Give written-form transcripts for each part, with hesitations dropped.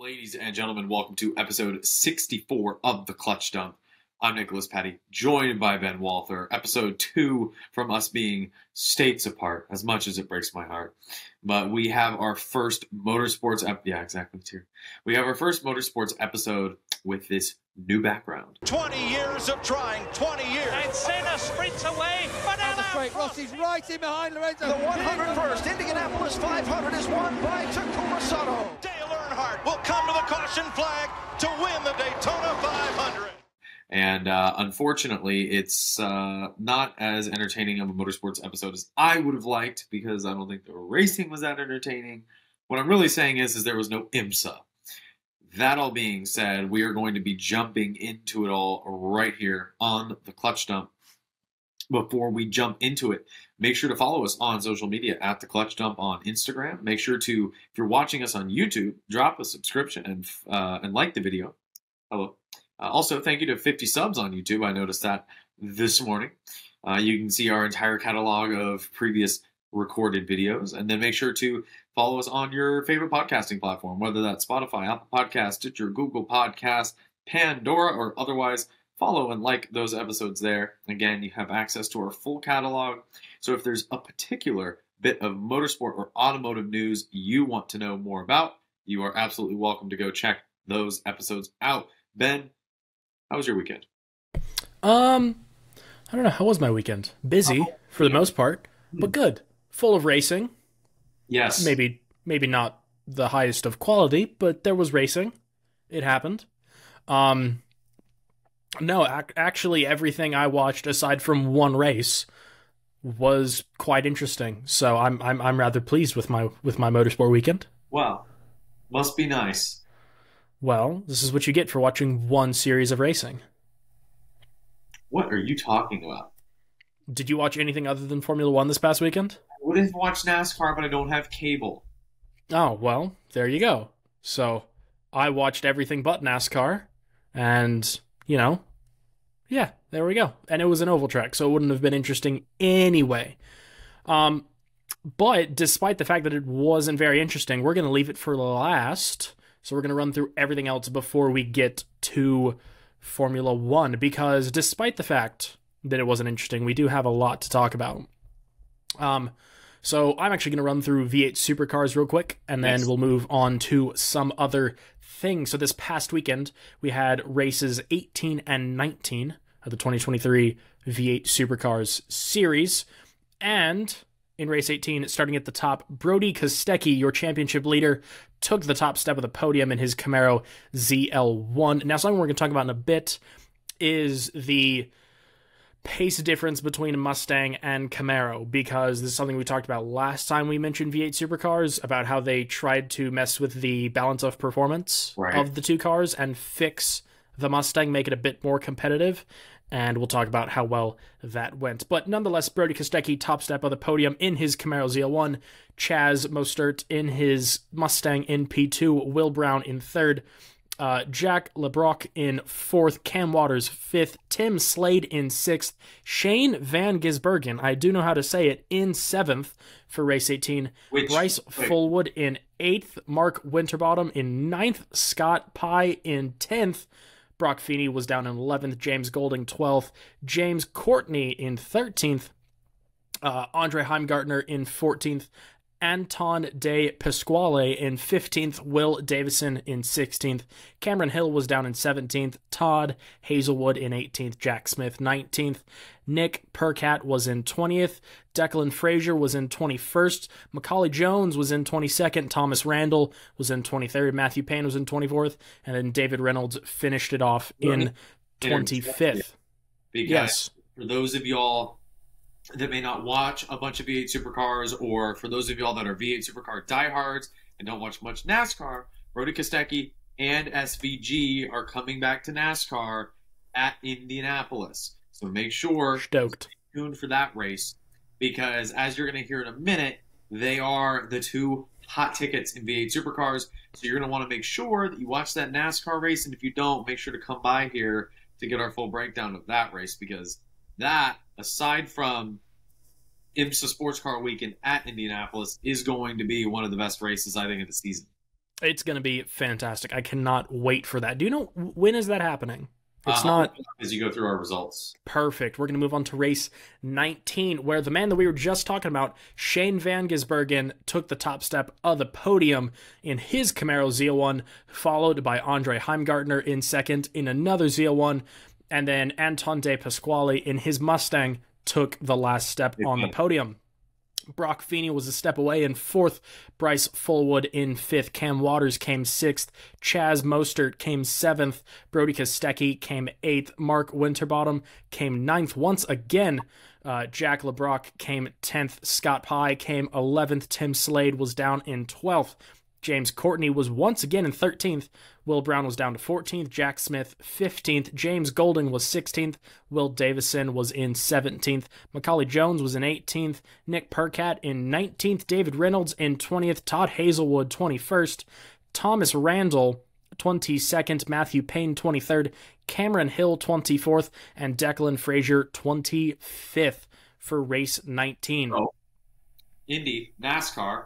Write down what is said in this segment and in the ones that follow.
Ladies and gentlemen, welcome to episode 64 of The Clutch Dump. I'm Nicholas Petty, joined by Ben Walther. Episode 2 from us being states apart, as much as it breaks my heart. But we have our first motorsports We have our first motorsports episode with this new background. 20 years of trying, 20 years. And Senna sprints away. Banana. Straight. Rossi's right in behind Lorenzo. The 101st Indianapolis 500 is won by Takuma Sato. Dale Earnhardt will come to the caution flag to win the Daytona 500. And unfortunately, it's not as entertaining of a motorsports episode as I would have liked, because I don't think the racing was that entertaining. What I'm really saying is there was no IMSA. That all being said, we are going to be jumping into it all right here on the Clutch Dump. Before we jump into it, make sure to follow us on social media at the Clutch Dump on Instagram. Make sure to, if you're watching us on YouTube, drop a subscription and like the video. Hello. Also, thank you to 50 subs on YouTube. I noticed that this morning. You can see our entire catalog of previous recorded videos. And then make sure to follow us on your favorite podcasting platform, whether that's Spotify, Apple Podcasts, Stitcher, Google Podcasts, Pandora, or otherwise. Follow and like those episodes there. Again, you have access to our full catalog. So if there's a particular bit of motorsport or automotive news you want to know more about, you are absolutely welcome to go check those episodes out. Ben, how was your weekend? I don't know. How was my weekend? Busy for the most part, but good. Full of racing. Yes. Maybe not the highest of quality, but there was racing. It happened. No, actually, everything I watched aside from one race was quite interesting. So I'm rather pleased with my motorsport weekend. Wow, must be nice. Well, this is what you get for watching one series of racing. What are you talking about? Did you watch anything other than Formula One this past weekend? I would have watched NASCAR, but I don't have cable. Oh, well, there you go. So I watched everything but NASCAR, and yeah, there we go. And it was an oval track, so it wouldn't have been interesting anyway. But despite the fact that it wasn't very interesting, we're going to leave it for last. So we're going to run through everything else before we get to Formula One, because despite the fact that it wasn't interesting, we do have a lot to talk about. So I'm actually going to run through V8 Supercars real quick, and then we'll move on to some other things. So this past weekend, we had races 18 and 19 of the 2023 V8 Supercars series. And in race 18, starting at the top, Brody Kostecki, your championship leader, took the top step of the podium in his Camaro ZL1. Now, something we're going to talk about in a bit is the pace difference between Mustang and Camaro, because this is something we talked about last time we mentioned V8 Supercars, about how they tried to mess with the balance of performance of the two cars and fix the Mustang, make it a bit more competitive, and we'll talk about how well that went. But nonetheless, Brody Kostecki, top step of the podium in his Camaro ZL1, Chaz Mostert in his Mustang in P2, Will Brown in third, Jack LeBrock in fourth, Cam Waters fifth, Tim Slade in sixth, Shane Van Gisbergen, I do know how to say it, in seventh for race 18, Bryce Fullwood in eighth, Mark Winterbottom in ninth, Scott Pye in 10th, Brock Feeney was down in 11th, James Golding 12th, James Courtney in 13th, Andre Heimgartner in 14th, Anton De Pasquale in 15th, Will Davison in 16th, Cameron Hill was down in 17th, Todd Hazelwood in 18th, Jack Smith 19th, Nick Percat was in 20th, Declan Frazier was in 21st, Macaulay Jones was in 22nd, Thomas Randall was in 23rd, Matthew Payne was in 24th, and then David Reynolds finished it off in 25th. Yes. For those of y'all that may not watch a bunch of V8 Supercars, or for those of y'all that are V8 Supercar diehards and don't watch much NASCAR, Brody Kostecki and SVG are coming back to NASCAR at Indianapolis. So make sure to stay tuned for that race, because as you're going to hear in a minute, they are the two hot tickets in V8 Supercars. So you're going to want to make sure that you watch that NASCAR race, and if you don't, make sure to come by here to get our full breakdown of that race, because that, aside from IMSA Sports Car Weekend at Indianapolis, is going to be one of the best races, I think, of the season. It's going to be fantastic. I cannot wait for that. Do you know when is that happening? It's not as you go through our results. Perfect. We're going to move on to race 19, where the man that we were just talking about, Shane Van Gisbergen, took the top step of the podium in his Camaro Z01, followed by Andre Heimgartner in second in another Z01, and then Anton De Pasquale in his Mustang took the last step on the podium. Brock Feeney was a step away in fourth, Bryce Fullwood in fifth, Cam Waters came sixth, Chaz Mostert came seventh, Brody Kostecki came eighth, Mark Winterbottom came ninth once again, Jack LeBrock came 10th, Scott Pye came 11th, Tim Slade was down in 12th, James Courtney was once again in 13th, Will Brown was down to 14th, Jack Smith 15th, James Golding was 16th, Will Davison was in 17th, Macaulay Jones was in 18th, Nick Percat in 19th, David Reynolds in 20th, Todd Hazelwood 21st, Thomas Randall 22nd, Matthew Payne 23rd, Cameron Hill 24th, and Declan Frazier 25th for race 19. Oh. Indy, NASCAR,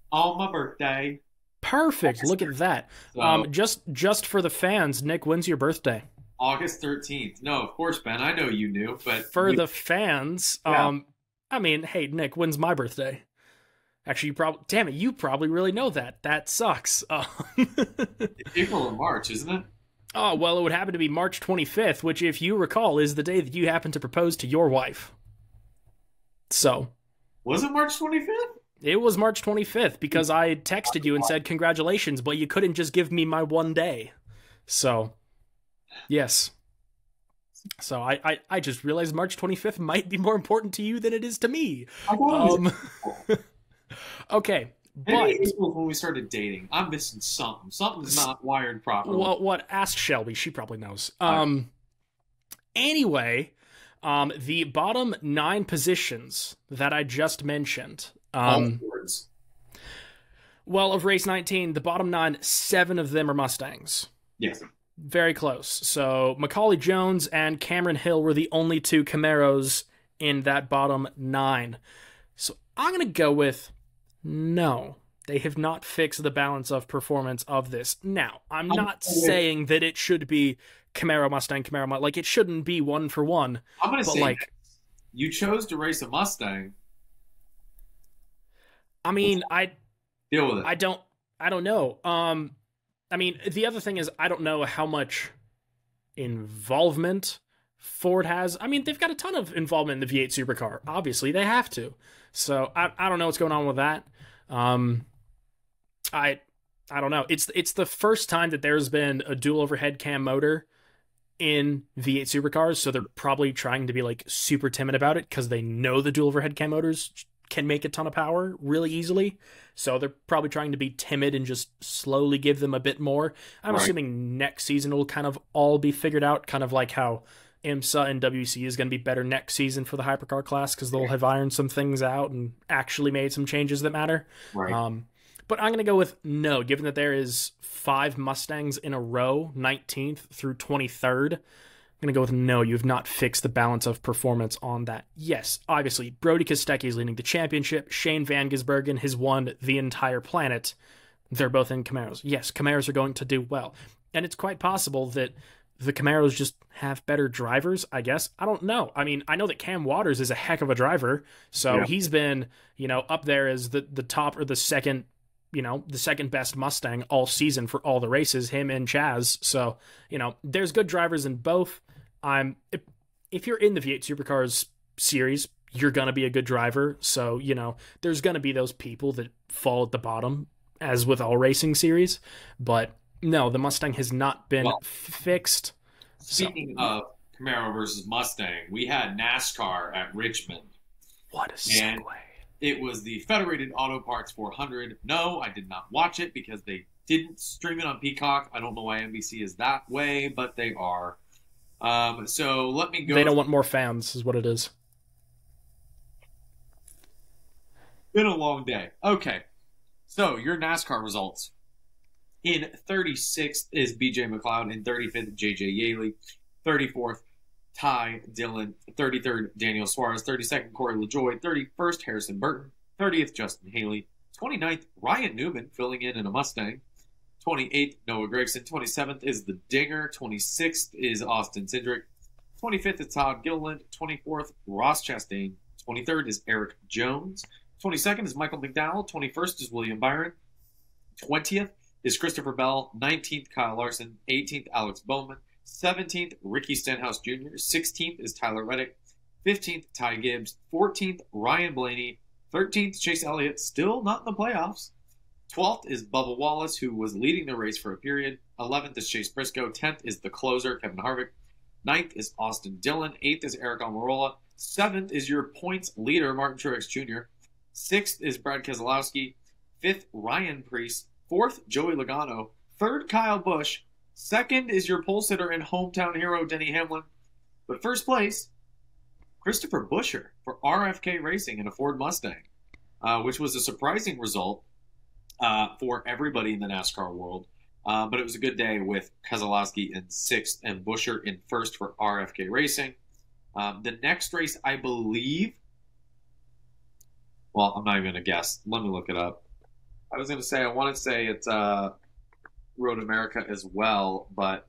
on my birthday. Perfect. Look at that. So, just for the fans, Nick, when's your birthday? August 13th. No, of course, Ben. I know you knew, but for the fans, yeah. I mean, hey, Nick, when's my birthday? Actually, you probably really know that. That sucks. April or March, isn't it? Oh, well, it would happen to be March 25th, which, if you recall, is the day that you happened to propose to your wife. So. Was it March 25th? It was March 25th because I texted you and said congratulations, but you couldn't just give me my one day. So, yes. So I just realized March 25th might be more important to you than it is to me. Okay, but April when we started dating, I'm missing something. Something's not wired properly. Well, what? Ask Shelby. She probably knows. Anyway, the bottom 9 positions that I just mentioned. Well, of race 19, the bottom 9, 7 of them are Mustangs. Yes. Very close. So Macaulay Jones and Cameron Hill were the only 2 Camaros in that bottom 9. So I'm going to go with no. They have not fixed the balance of performance of this. Now, I'm not saying that it should be Camaro, Mustang, Camaro, Mustang. Like, it shouldn't be 1 for 1. I'm going to say, like, you chose to race a Mustang. I mean, deal with it. I don't know. I mean, the other thing is I don't know how much involvement Ford has. I mean, they've got a ton of involvement in the V8 Supercar. Obviously, they have to. So I don't know what's going on with that. I don't know. It's the first time that there's been a dual overhead cam motor in V8 Supercars, so they're probably trying to be like super timid about it because they know the dual overhead cam motors can make a ton of power really easily. So they're probably trying to be timid and just slowly give them a bit more. I'm assuming next season will kind of all be figured out, kind of like how IMSA and WC is going to be better next season for the hypercar class because they'll have ironed some things out and actually made some changes that matter. Right. But I'm going to go with no, given that there is 5 Mustangs in a row, 19th through 23rd. I'm going to go with no, you have not fixed the balance of performance on that. Yes, obviously, Brody Kostecki is leading the championship. Shane Van Gisbergen has won the entire planet. They're both in Camaros. Yes, Camaros are going to do well. And it's quite possible that the Camaros just have better drivers, I guess. I don't know. I mean, I know that Cam Waters is a heck of a driver, so he's been, up there as the top or the second, the second best Mustang all season for all the races, him and Chaz. So, there's good drivers in both. If you're in the V8 Supercars series, you're going to be a good driver. So, there's going to be those people that fall at the bottom, as with all racing series. But no, the Mustang has not been fixed. Speaking of Camaro versus Mustang, we had NASCAR at Richmond. What a segue. And it was the Federated Auto Parts 400. No, I did not watch it because they didn't stream it on Peacock. I don't know why NBC is that way, but they are. So let me go. They don't want more fans, is what it is. Been a long day. Okay. So your NASCAR results. In 36th is BJ McLeod. In 35th, JJ Yaley. 34th, Ty Dillon. 33rd, Daniel Suarez. 32nd, Corey LaJoy. 31st, Harrison Burton. 30th, Justin Haley. 29th, Ryan Newman filling in a Mustang. 28th, Noah Gragson. 27th is the Dinger. 26th is Austin Cindric. 25th is Todd Gilliland. 24th, Ross Chastain. 23rd is Eric Jones. 22nd is Michael McDowell. 21st is William Byron. 20th is Christopher Bell. 19th, Kyle Larson. 18th, Alex Bowman. 17th, Ricky Stenhouse Jr. 16th is Tyler Reddick. 15th, Ty Gibbs. 14th, Ryan Blaney. 13th, Chase Elliott, still not in the playoffs. 12th is Bubba Wallace, who was leading the race for a period. 11th is Chase Briscoe. 10th is the closer, Kevin Harvick. 9th is Austin Dillon. 8th is Eric Almirola. 7th is your points leader, Martin Truex Jr. 6th is Brad Keselowski. 5th, Ryan Preece. 4th, Joey Logano. 3rd, Kyle Busch. 2nd is your pole sitter and hometown hero, Denny Hamlin. But first place, Christopher Buescher for RFK Racing in a Ford Mustang, which was a surprising result for everybody in the NASCAR world. But it was a good day with Keselowski in 6th and Buescher in 1st for RFK Racing. The next race, I believe, well, I'm not even going to guess. Let me look it up. I was going to say, I want to say it's Road America as well, but...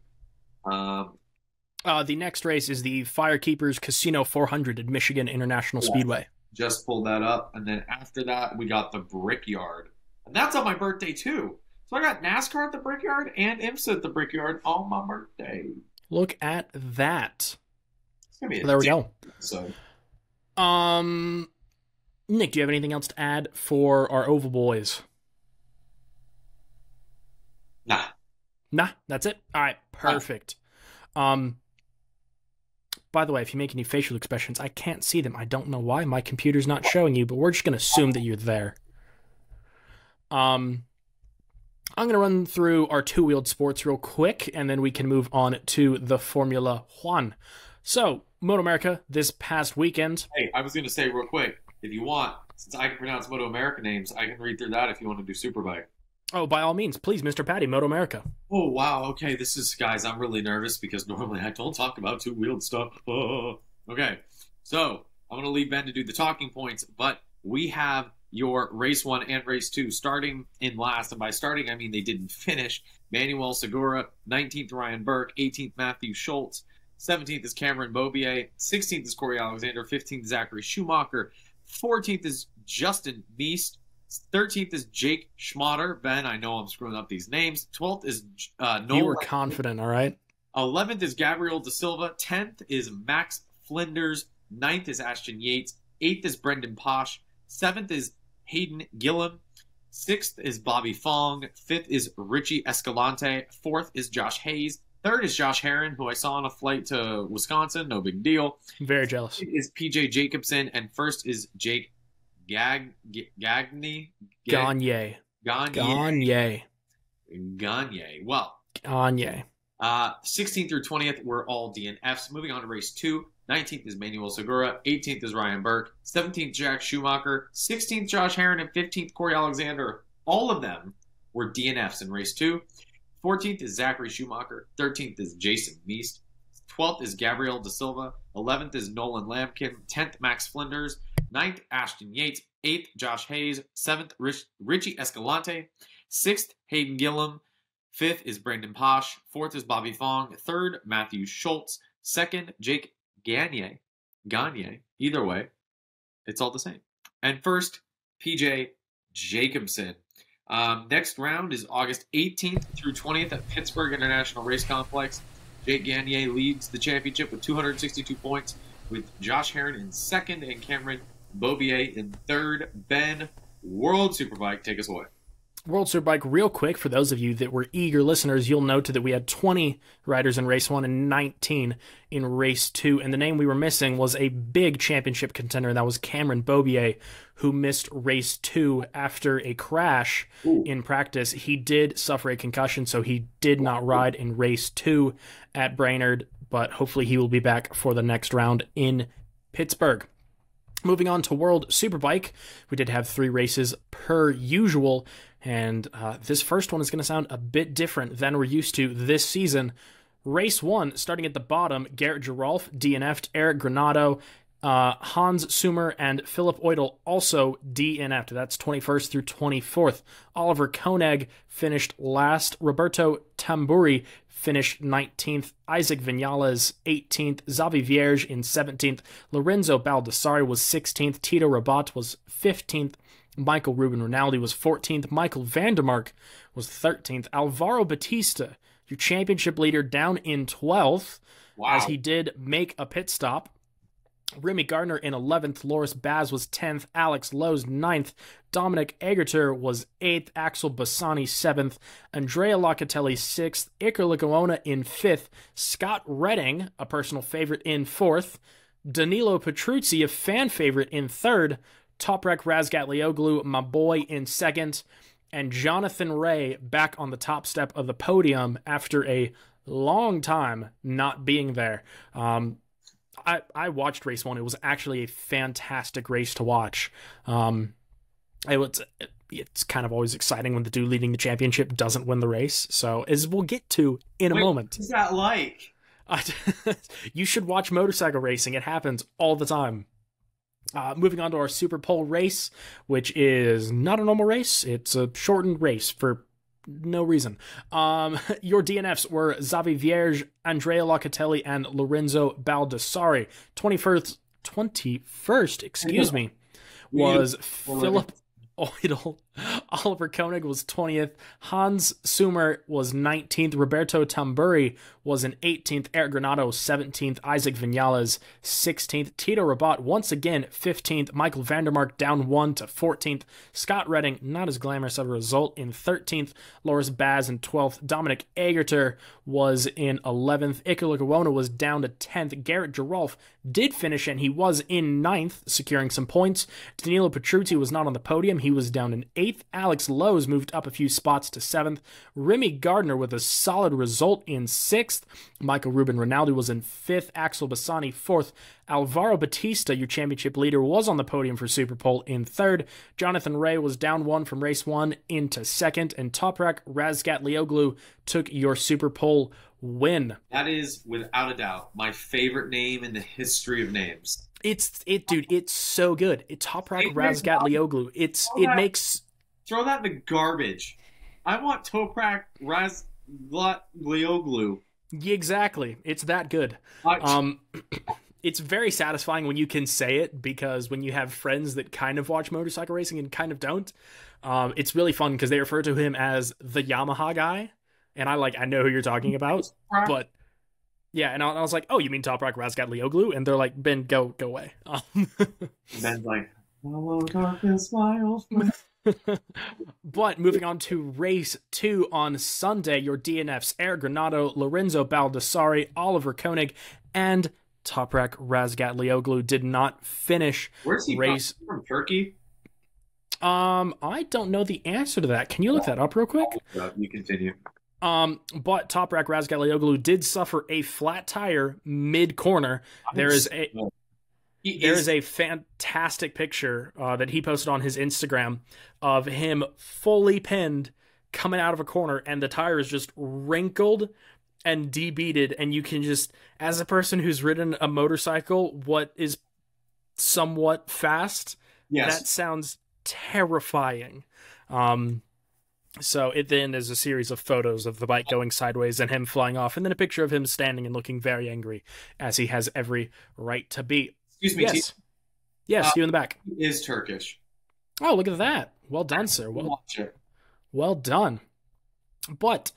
the next race is the Firekeepers Casino 400 at Michigan International Speedway. Just pulled that up. And then after that, we got the Brickyard. And that's on my birthday, too. So I got NASCAR at the Brickyard and IMSA at the Brickyard on my birthday. Look at that. It's gonna be there we go. So, Nick, do you have anything else to add for our Oval Boys? Nah, that's it? All right, perfect. By the way, if you make any facial expressions, I can't see them. I don't know why. My computer's not showing you, but we're just going to assume that you're there. I'm going to run through our two-wheeled sports real quick, and then we can move on to the Formula One. So, MotoAmerica this past weekend. Hey, I was going to say real quick, if you want, since I can pronounce MotoAmerica names, I can read through that if you want to do Superbike. Oh, by all means, please, Mr. Patty, MotoAmerica. Oh, wow. Okay, this is, guys, I'm really nervous because normally I don't talk about two-wheeled stuff. Okay, so I'm going to leave Ben to do the talking points, but we have your race 1 and race 2 starting in last. And by starting, I mean they didn't finish. Manuel Segura, 19th Ryan Burke, 18th Matthew Schultz, 17th is Cameron Beaubier, 16th is Corey Alexander, 15th Zachary Schumacher, 14th is Justin Meest, 13th is Jake Schmatter. Ben, I know I'm screwing up these names. 12th is Nolan. You were confident, all right? 11th is Gabriel Da Silva. 10th is Max Flinders. 9th is Ashton Yates. 8th is Brendan Posh. 7th is Hayden Gillum. 6th is Bobby Fong. 5th is Richie Escalante. 4th is Josh Hayes. 3rd is Josh Herron, who I saw on a flight to Wisconsin. No big deal. Very jealous. Is PJ Jacobson. And 1st is Jake Gagne. Gagne. Well. Gagne. 16th through 20th were all DNFs. Moving on to race 2. 19th is Manuel Segura. 18th is Ryan Burke. 17th, Jack Schumacher. 16th, Josh Herron. And 15th, Corey Alexander. All of them were DNFs in race 2. 14th is Zachary Schumacher. 13th is Jason Meest. 12th is Gabriel Da Silva. 11th is Nolan Lampkin. 10th, Max Flinders. 9th, Ashton Yates. 8th, Josh Hayes. 7th, Richie Escalante. 6th, Hayden Gillum. 5th is Brendan Posh. 4th is Bobby Fong. 3rd, Matthew Schultz. 2nd, Jake Gagne. Either way, it's all the same. And 1st, PJ Jacobson. Next round is August 18th through 20th at Pittsburgh International Race Complex. Jake Gagne leads the championship with 262 points, with Josh Herron in 2nd and Cameron Beaubier in 3rd. Ben, World Superbike, take us away. World Superbike, real quick, for those of you that were eager listeners, you'll note that we had 20 riders in race 1 and 19 in race 2, and the name we were missing was a big championship contender, and that was Cameron Beaubier, who missed race 2 after a crash in practice. He did suffer a concussion, so he did not ride in race 2 at Brainerd, but hopefully he will be back for the next round in Pittsburgh. Moving on to World Superbike, we did have 3 races per usual, and this first one is going to sound a bit different than we're used to this season. Race 1, starting at the bottom, Garrett Giralf DNF'd, Eric Granado Hans Sumer and Philip Oidel also DNF'd. That's 21st through 24th. Oliver Koenig finished last. Roberto Tamburi finished 19th. Isaac Vinales 18th. Xavi Vierge in 17th. Lorenzo Baldassari was 16th. Tito Rabat was 15th. Michael Ruben Rinaldi was 14th. Michael Vandermark was 13th. Alvaro Batista, your championship leader, down in 12th, as he did make a pit stop. Remy Gardner in 11th. Loris Baz was 10th. Alex Lowe's 9th. Dominic Egerter was 8th. Axel Bassani 7th. Andrea Locatelli 6th. Iker Lecuona in 5th. Scott Redding, a personal favorite, in 4th. Danilo Petrucci, a fan favorite, in 3rd. Toprak Razgatlioglu, my boy, in 2nd. And Jonathan Ray back on the top step of the podium after a long time not being there. I watched race 1. It was actually a fantastic race to watch. It's kind of always exciting when the dude leading the championship doesn't win the race. So, as we'll get to in a moment. What's that like? You should watch motorcycle racing. It happens all the time. Moving on to our Super Pole race, which is not a normal race. It's a shortened race for no reason. Your DNFs were Xavi Vierge, Andrea Locatelli, and Lorenzo Baldassari. 21st, excuse me, was Philip Oidel. Oliver Koenig was 20th. Hans Sumer was 19th. Roberto Tamburi was in 18th. Eric Granado 17th. Isaac Vinales 16th. Tito Rabat once again 15th. Michael Vandermark down 1 to 14th. Scott Redding, not as glamorous of a result, in 13th. Loris Baz in 12th. Dominic Egerter was in 11th. Iker Lecuona was down to 10th. Garrett Girolf did finish, and he was in 9th, securing some points. Danilo Petrucci was not on the podium. He was down in 8th. Alex Lowe's moved up a few spots to 7th. Remy Gardner with a solid result in 6th. Michael Ruben Rinaldi was in 5th. Axel Bassani 4th. Alvaro Batista, your championship leader, was on the podium for Super Pole in 3rd. Jonathan Ray was down 1 from race 1 into 2nd. And Toprak Razgatlioglu took your Super Pole win. That is, without a doubt, my favorite name in the history of names. Dude, it's so good. It's Toprak Razgatlioglu. Throw that in the garbage. I want Toprak Razgatlioglu. Exactly. It's that good. It's very satisfying when you can say it, because when you have friends that kind of watch motorcycle racing and kind of don't, it's really fun because they refer to him as the Yamaha guy, and I know who you're talking about, but yeah, and I was like, oh, you mean Toprak Razgatlioglu? And they're like, Ben, go away. Ben's like, hello, darkness, my old friend. But moving on to race 2 on Sunday, your DNFs, Eric Granado, Lorenzo Baldassari, Oliver Koenig, and Toprak Razgatlioglu did not finish. Where's he from? Turkey? I don't know the answer to that. Can you look that up real quick? You continue. But Toprak Razgatlioglu did suffer a flat tire mid-corner. There is a fantastic picture that he posted on his Instagram of him fully pinned coming out of a corner, and the tire is just wrinkled and debeaded, and you can just, as a person who's ridden a motorcycle what is somewhat fast, yes, that sounds terrifying. So it then is a series of photos of the bike going sideways and him flying off, and then a picture of him standing and looking very angry, as he has every right to be. Excuse me, yes. Yes, you in the back. He is Turkish. Oh, look at that. Well done, sir. Well done. But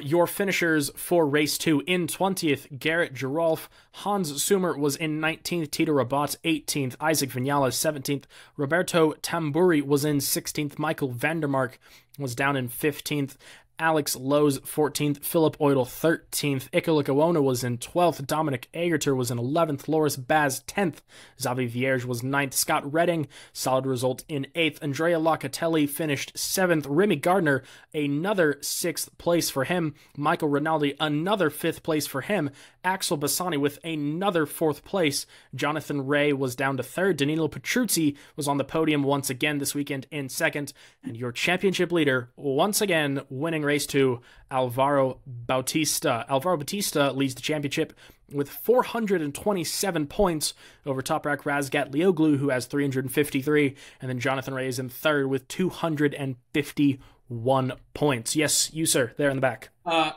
your finishers for race 2: in 20th, Garrett Girolf. Hans Sumer was in 19th. Tito Rabat 18th. Isaac Vinales 17th. Roberto Tamburi was in 16th. Michael Vandermark was down in 15th. Alex Lowe's 14th, Philip Oidel 13th, Iker Lecuona was in 12th, Dominic Egerter was in 11th, Loris Baz 10th, Xavi Vierge was 9th, Scott Redding, solid result, in 8th, Andrea Locatelli finished 7th, Remy Gardner, another 6th place for him, Michael Rinaldi, another 5th place for him, Axel Bassani with another 4th place, Jonathan Ray was down to 3rd, Danilo Petrucci was on the podium once again this weekend in 2nd, and your championship leader, once again, winning winning race to Alvaro Bautista. Alvaro Bautista leads the championship with 427 points over Toprak Razgat Lioglu, who has 353, and then Jonathan Ray is in third with 251 points. Yes, you, sir, there in the back. On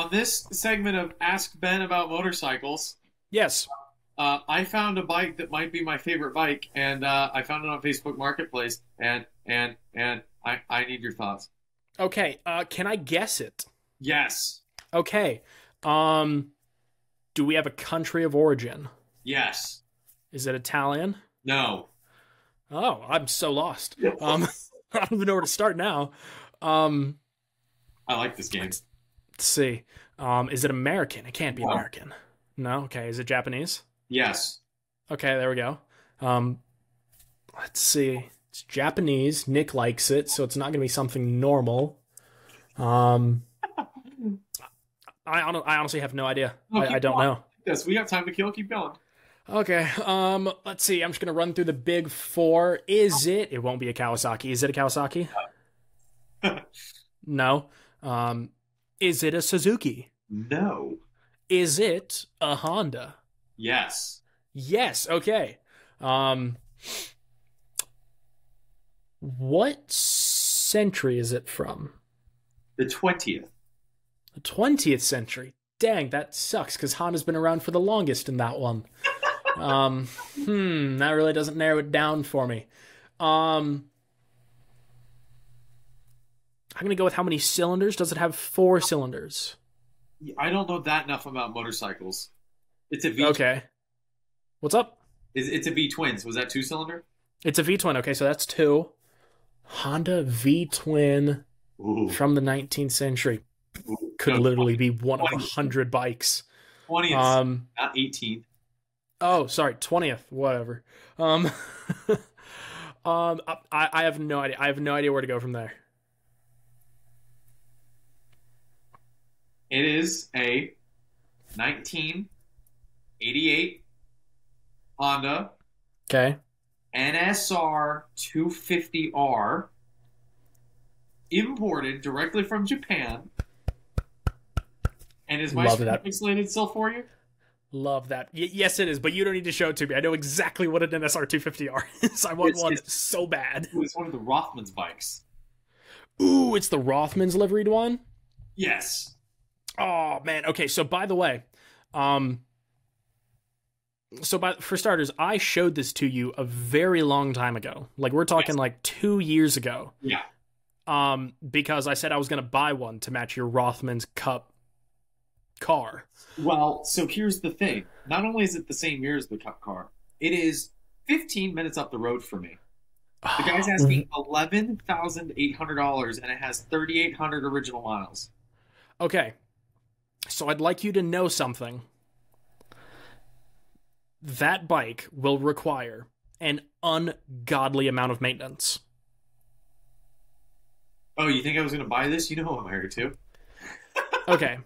this segment of Ask Ben About Motorcycles, yes, I found a bike that might be my favorite bike, and I found it on Facebook Marketplace, and I need your thoughts. Okay, can I guess it? Yes. Okay. Do we have a country of origin? Yes. Is it Italian? No. Oh, I'm so lost. I don't even know where to start now. I like this game. Let's see. Is it American? It can't be American. No? Okay. Is it Japanese? Yes. Okay, there we go. Let's see. It's Japanese. Nick likes it, so it's not going to be something normal. I honestly have no idea. I don't know. Yes, we have time to kill. Keep going. Okay. Let's see. I'm just going to run through the big four. It won't be a Kawasaki. Is it a Kawasaki? No. Is it a Suzuki? No. Is it a Honda? Yes. Yes. Okay. What century is it from? The 20th. The 20th century. Dang, that sucks, because Honda's been around for the longest in that one. That really doesn't narrow it down for me. I'm going to go with how many cylinders. Does it have 4 cylinders? I don't know that enough about motorcycles. It's a V. Okay. What's up? It's a V-twin. Was that 2-cylinder? It's a V-twin. Okay, so that's 2. Honda V-twin from the 19th century. Could literally be one of 100 bikes. 20th, not 18th. Oh, sorry, 20th. Whatever. I have no idea. I have no idea where to go from there. It is a 1988 Honda. Okay. NSR 250R, imported directly from Japan. And is my screen pixelated still for you? Love that. Yes, it is, but you don't need to show it to me. I know exactly what an NSR 250R is. I want one so bad. It's one of the Rothman's bikes. Ooh, it's the Rothman's liveried one? Yes. Oh, man. Okay, so by the way, for starters, I showed this to you a very long time ago. Like, we're talking like 2 years ago. Yeah. Because I said I was going to buy one to match your Rothman's Cup car. Well, so here's the thing. Not only is it the same year as the Cup car, it is 15 minutes up the road for me. The guy's asking $11,800, and it has 3,800 original miles. Okay. So I'd like you to know something. That bike will require an ungodly amount of maintenance. Oh, you think I was going to buy this? You know who I'm married to. Okay.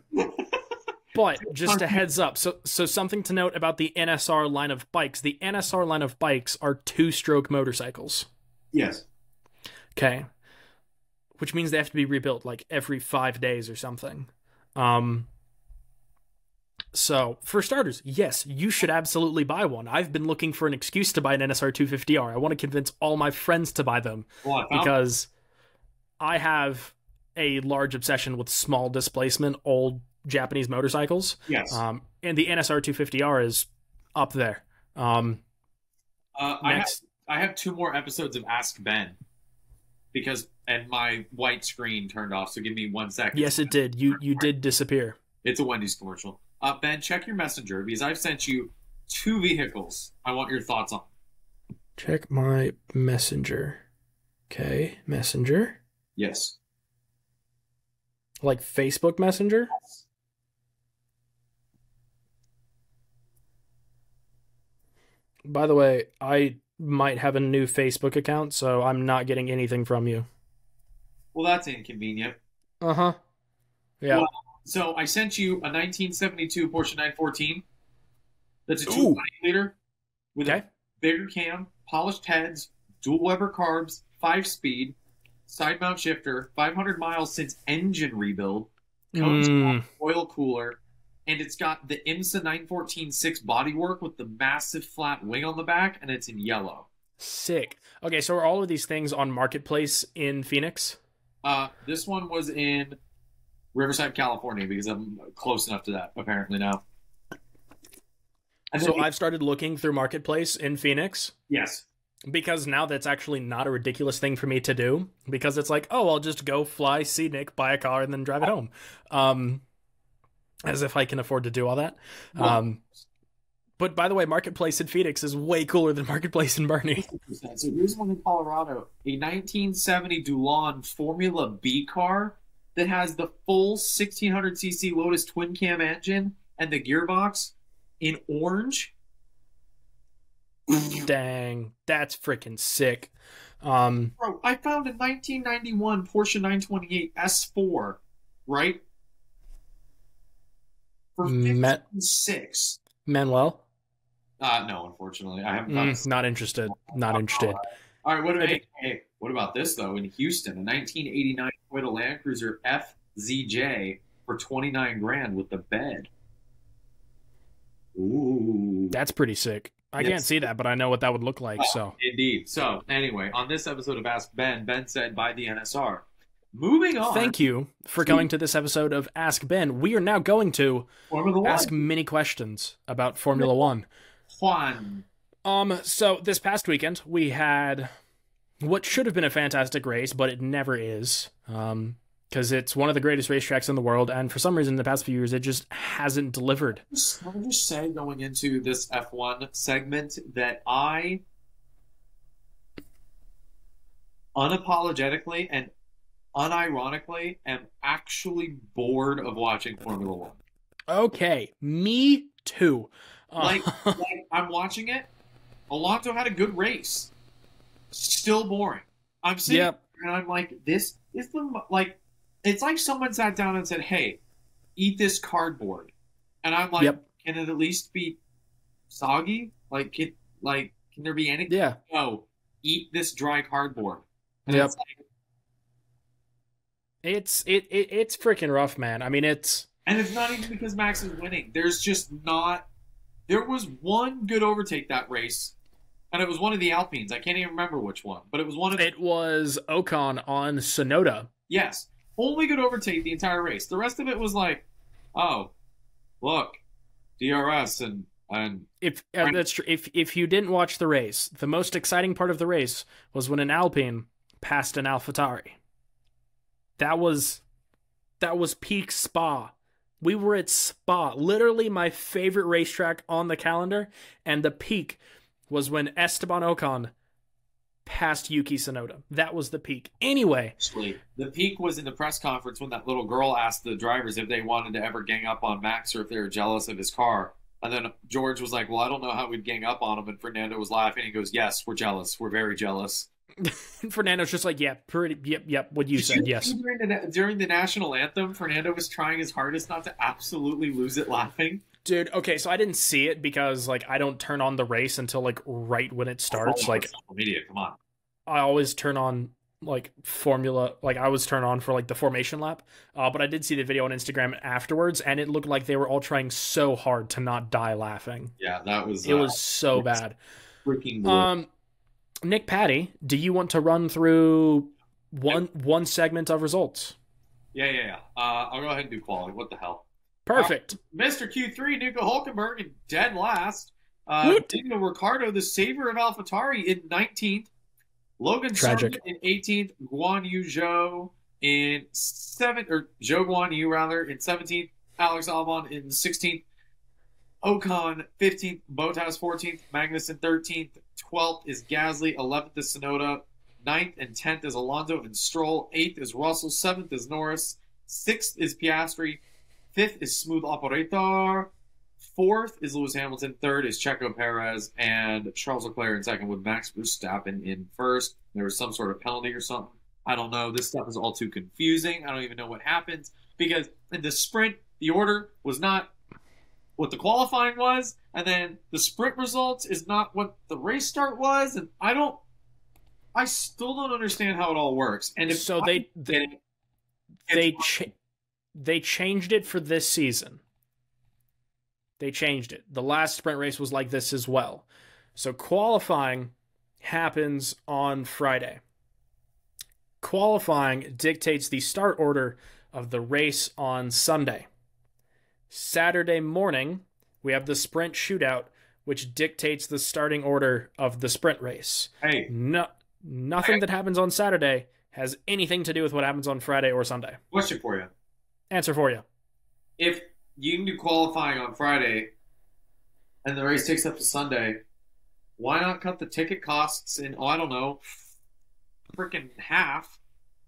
But just a heads up. So something to note about the NSR line of bikes. The NSR line of bikes are 2-stroke motorcycles. Yes. Okay. Which means they have to be rebuilt like every 5 days or something. So, for starters, yes, you should absolutely buy one. I've been looking for an excuse to buy an NSR 250R. I want to convince all my friends to buy them because I have a large obsession with small displacement, old Japanese motorcycles. Yes. And the NSR 250R is up there. Next. I have 2 more episodes of Ask Ben and my white screen turned off, so give me 1 second. Yes, it did. You did disappear. It's a Wendy's commercial. Ben, check your messenger because I've sent you 2 vehicles I want your thoughts on. Check my messenger. Okay, messenger. Yes. Like Facebook Messenger? Yes. By the way, I might have a new Facebook account, so I'm not getting anything from you. Well, that's inconvenient. Uh-huh. Yeah. Well, so I sent you a 1972 Porsche 914. That's a 2.8-liter with a bigger cam, polished heads, dual Weber carbs, 5-speed, side mount shifter, 500 miles since engine rebuild, cones, oil cooler, and it's got the IMSA 914-6 bodywork with the massive flat wing on the back, and it's in yellow. Sick. Okay, so are all of these things on Marketplace in Phoenix? This one was in Riverside, California, because I'm close enough to that, apparently, now. So I've started looking through Marketplace in Phoenix. Yes. Because now that's actually not a ridiculous thing for me to do. Because it's like, oh, I'll just go fly, see Nick, buy a car, and then drive it home. As if I can afford to do all that. But by the way, Marketplace in Phoenix is way cooler than Marketplace in Bernie. So here's one in Colorado. A 1970 Dulon Formula B car that has the full 1600cc Lotus twin cam engine and the gearbox in orange. Dang, that's freaking sick. Bro, I found a 1991 Porsche 928 S4, right? For $56,000. Manuel? No, unfortunately. I haven't found not interested. Not interested. All right, what about this, though? In Houston, a 1989 Toyota Land Cruiser FZJ for $29,000 with the bed. Ooh. That's pretty sick. I can't see that, but I know what that would look like. So indeed. So anyway, on this episode of Ask Ben, Ben said by the NSR. Moving on. Thank you for coming to this episode of Ask Ben. We are now going to ask many questions about Formula One. Juan. So this past weekend we had what should have been a fantastic race, but it never is. Because it's one of the greatest racetracks in the world, and for some reason in the past few years it just hasn't delivered. Let me just say, going into this F1 segment, that I unapologetically and unironically am actually bored of watching Formula One. Okay, me too. Like I'm watching it. Alonso had a good race. Still boring. I'm sitting there and I'm like, this is the like. It's like someone sat down and said, "Hey, eat this cardboard," and I'm like, "Can it at least be soggy? Like, can there be anything?" Yeah. No, eat this dry cardboard. And it's freaking rough, man. I mean, it's not even because Max is winning. There's just not. There was one good overtake that race, and it was one of the Alpines. I can't even remember which one, but it was one of. It was Ocon on Sonoda. Yes. Only could overtake the entire race. The rest of it was like, oh, look, DRS and if that's true. If you didn't watch the race, the most exciting part of the race was when an Alpine passed an AlphaTauri. That was peak Spa. We were at Spa, literally my favorite racetrack on the calendar, and the peak was when Esteban Ocon past Yuki Tsunoda. That was the peak. Anyway. The peak was in the press conference when that little girl asked the drivers if they wanted to ever gang up on Max or if they were jealous of his car. And then George was like, well, I don't know how we'd gang up on him. And Fernando was laughing. He goes, yes, we're jealous. We're very jealous. Fernando's just like, yep, what you said, yes. During the national anthem, Fernando was trying his hardest not to absolutely lose it laughing. Dude, okay, so I didn't see it because, like, I don't turn on the race until, like, right when it starts. Like, social media, come on. I always turn on, like, Formula, like, I always turn on for, like, the formation lap. But I did see the video on Instagram afterwards, and it looked like they were all trying so hard to not die laughing. Yeah, that was... It was so bad. Freaking weird. Nick Patty, do you want to run through one segment of results? Yeah. I'll go ahead and do quality. What the hell? Perfect. Mr. Q3, Nico Hulkenberg in dead last. Daniel Ricciardo, the savior of AlphaTauri, in 19th. Logan Sargent in 18th. Guan Yu Zhou in 7th, or Zhou Guan Yu rather, in 17th. Alex Albon in 16th. Ocon 15th. Bottas 14th. Magnussen 13th. 12th is Gasly. 11th is Tsunoda. 9th and 10th is Alonso and Stroll. 8th is Russell. 7th is Norris. 6th is Piastri. 5th is Smooth Operator. 4th is Lewis Hamilton. 3rd is Checo Perez. And Charles Leclerc in 2nd with Max Verstappen in 1st. There was some sort of penalty or something. I don't know. This stuff is all too confusing. I don't even know what happens. Because in the sprint, the order was not what the qualifying was. And then the sprint results is not what the race start was. And I don't I still don't understand how it all works. And if so they changed it for this season. They changed it. The last sprint race was like this as well. So qualifying happens on Friday. Qualifying dictates the start order of the race on Sunday. Saturday morning, we have the sprint shootout, which dictates the starting order of the sprint race. Hey. Nothing that happens on Saturday has anything to do with what happens on Friday or Sunday. Question for you. Answer for you. If you can do qualifying on Friday and the race takes up to Sunday, why not cut the ticket costs in, I don't know, freaking half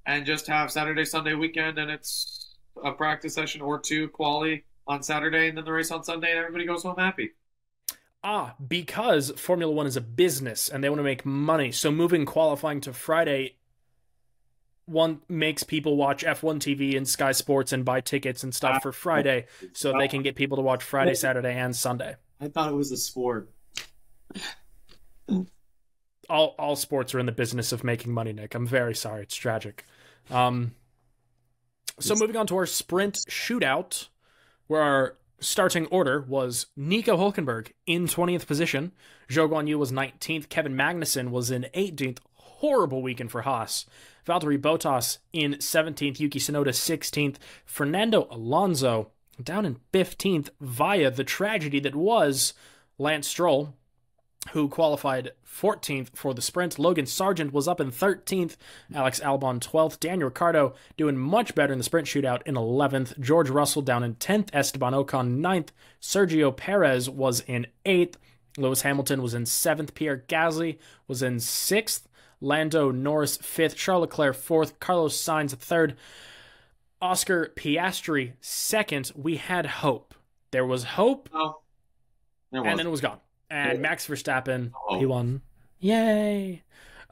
and just have Saturday, Sunday weekend and it's a practice session or two quali on Saturday and then the race on Sunday and everybody goes home happy? Because Formula One is a business and they want to make money. So moving qualifying to Friday makes people watch F1 TV and Sky Sports and buy tickets and stuff for Friday so they can get people to watch Friday, Saturday, and Sunday. I thought it was a sport. All sports are in the business of making money, Nick. I'm very sorry. It's tragic. So moving on to our sprint shootout, where our starting order was Nico Hülkenberg in 20th position. Zhou Guanyu was 19th. Kevin Magnussen was in 18th. Horrible weekend for Haas. Valtteri Bottas in 17th. Yuki Tsunoda 16th. Fernando Alonso down in 15th via the tragedy that was Lance Stroll, who qualified 14th for the sprint. Logan Sargent was up in 13th. Alex Albon 12th. Daniel Ricciardo doing much better in the sprint shootout in 11th. George Russell down in 10th. Esteban Ocon 9th. Sergio Perez was in 8th. Lewis Hamilton was in 7th. Pierre Gasly was in 6th. Lando Norris 5th. Charles Leclerc 4th. Carlos Sainz 3rd. Oscar Piastri 2nd. We had hope. There was hope. Oh, and then it was gone. And Max Verstappen, he won. Yay!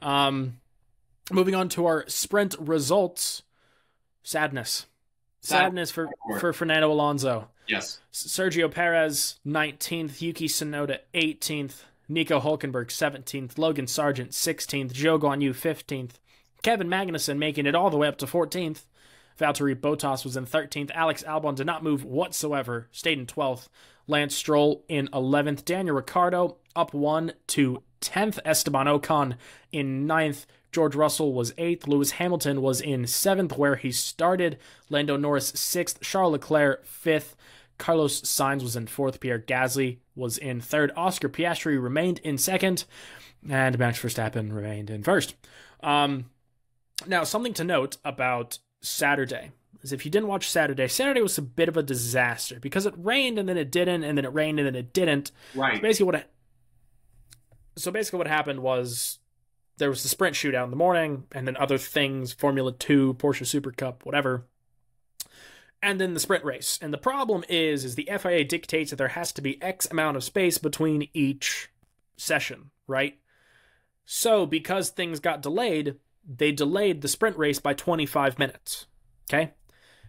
Moving on to our sprint results. Sadness for Fernando Alonso. Yes. Sergio Perez, 19th. Yuki Tsunoda, 18th. Nico Hülkenberg, 17th. Logan Sargent, 16th. Zhou Guanyu, 15th. Kevin Magnussen making it all the way up to 14th. Valtteri Bottas was in 13th. Alex Albon did not move whatsoever, stayed in 12th. Lance Stroll in 11th. Daniel Ricciardo up 1 to 10th. Esteban Ocon in 9th. George Russell was 8th. Lewis Hamilton was in 7th, where he started. Lando Norris 6th. Charles Leclerc 5th. Carlos Sainz was in 4th. Pierre Gasly was in 3rd. Oscar Piastri remained in 2nd. And Max Verstappen remained in 1st. Now, something to note about Saturday is if you didn't watch Saturday was a bit of a disaster because it rained and then it didn't, and then it rained and then it didn't. Right. So basically what happened was there was the sprint shootout in the morning and then other things, Formula 2, Porsche Super Cup, whatever. And then the sprint race. And the problem is the FIA dictates that there has to be X amount of space between each session, right? So because things got delayed, they delayed the sprint race by 25 minutes. Okay?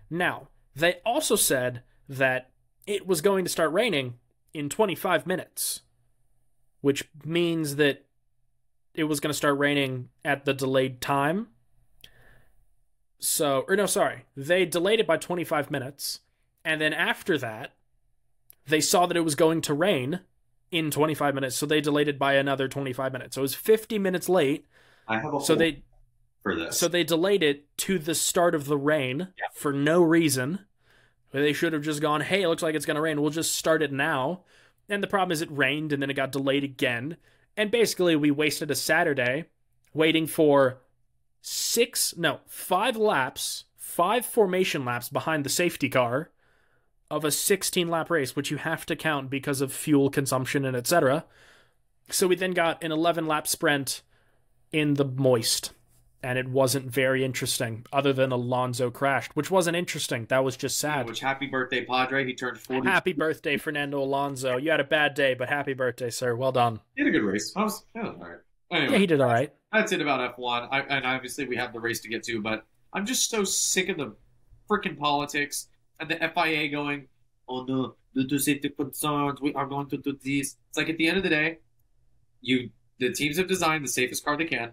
Now, they also said that it was going to start raining in 25 minutes, which means that it was going to start raining at the delayed time. They delayed it by 25 minutes, and then after that, they saw that it was going to rain in 25 minutes, so they delayed it by another 25 minutes. So it was 50 minutes late. I have a for this. So they delayed it to the start of the rain for no reason. They should have just gone, hey, it looks like it's going to rain. We'll just start it now. And the problem is it rained and then it got delayed again. And basically we wasted a Saturday waiting for 5 laps, 5 formation laps behind the safety car of a 16-lap race, which you have to count because of fuel consumption and etc. So we then got an 11-lap sprint in the moist. And it wasn't very interesting, other than Alonso crashed, which wasn't interesting. That was just sad. Which, happy birthday, Padre. He turned 40. Happy birthday, Fernando Alonso. You had a bad day, but happy birthday, sir. Well done. He had a good race. All right. Anyway, yeah, he did all right. That's it about F1. And obviously we have the race to get to, but I'm just so sick of the freaking politics and the FIA going, oh no, due to safety concerns, we are going to do this. It's like at the end of the day, the teams have designed the safest car they can.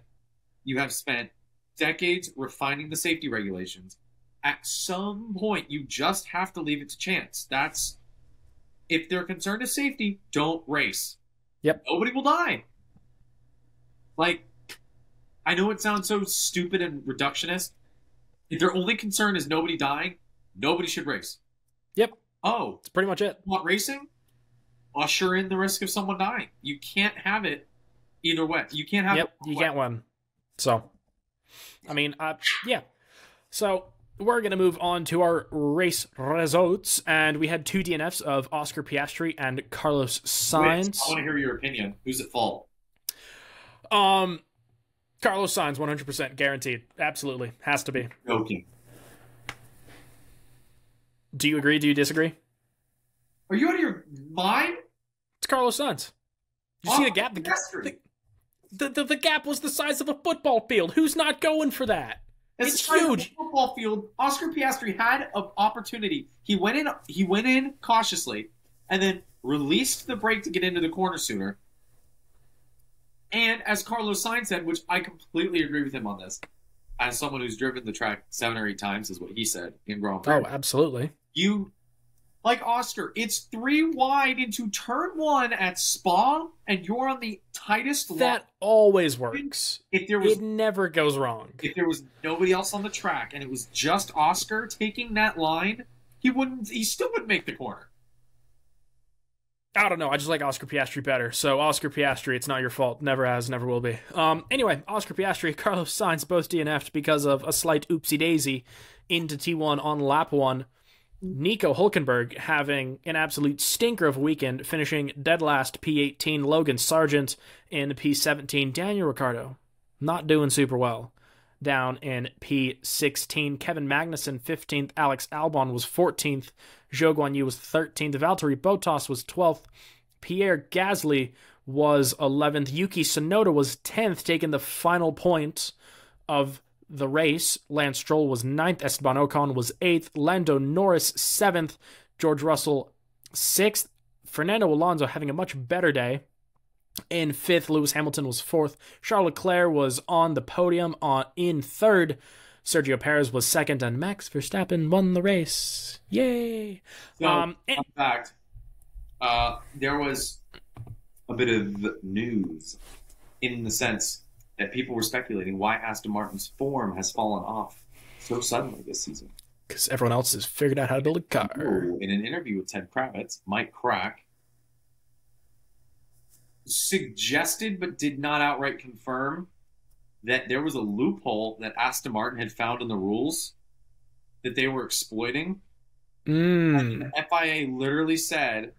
You have spent decades refining the safety regulations. At some point, you just have to leave it to chance. If they're concerned with safety, don't race. Yep. Nobody will die. Like, I know it sounds so stupid and reductionist. If their only concern is nobody dying, nobody should race. Yep. Oh, That's pretty much it. Want racing? Usher in the risk of someone dying. You can't have it either way. You can't have it. You can't win. So, I mean, yeah. So, we're going to move on to our race results, and we had 2 DNFs of Oscar Piastri and Carlos Sainz. I want to hear your opinion. Who's at fault? Carlos Sainz, 100% guaranteed. Absolutely. Has to be. Joking. Do you agree? Do you disagree? Are you out of your mind? It's Carlos Sainz. Did you see the gap? The gap was the size of a football field. Who's not going for that? It's huge. Football field. Oscar Piastri had an opportunity. He went in cautiously, and then released the brake to get into the corner sooner. And as Carlos Sainz said, which I completely agree with him on this, as someone who's driven the track 7 or 8 times, is what he said in Grand Prix. Oh, absolutely. Like Oscar, it's 3 wide into turn 1 at Spa, and you're on the tightest line. That always works. It never goes wrong. If there was nobody else on the track and it was just Oscar taking that line, he still wouldn't make the corner. I don't know. I just like Oscar Piastri better. So, Oscar Piastri, it's not your fault. Never has, never will be. Anyway, Oscar Piastri, Carlos Sainz both DNF'd because of a slight oopsie-daisy into T1 on lap 1. Nico Hülkenberg having an absolute stinker of a weekend, finishing dead last P18. Logan Sargent in P17. Daniel Ricciardo not doing super well, down in P16. Kevin Magnussen 15th. Alex Albon was 14th. Zhou Guanyu was 13th. Valtteri Bottas was 12th. Pierre Gasly was 11th. Yuki Tsunoda was 10th, taking the final point of the race. Lance Stroll was 9th. Esteban Ocon was 8th. Lando Norris 7th. George Russell 6th. Fernando Alonso having a much better day in 5th. Lewis Hamilton was 4th. Charles Leclerc was on the podium in 3rd. Sergio Perez was 2nd, and Max Verstappen won the race. Yay! So, in fact, there was a bit of news in the sense that people were speculating why Aston Martin's form has fallen off so suddenly this season. Because everyone else has figured out how to build a car. In an interview with Ted Kravitz, Mike Crack suggested but did not outright confirm that there was a loophole that Aston Martin had found in the rules that they were exploiting. And the FIA literally said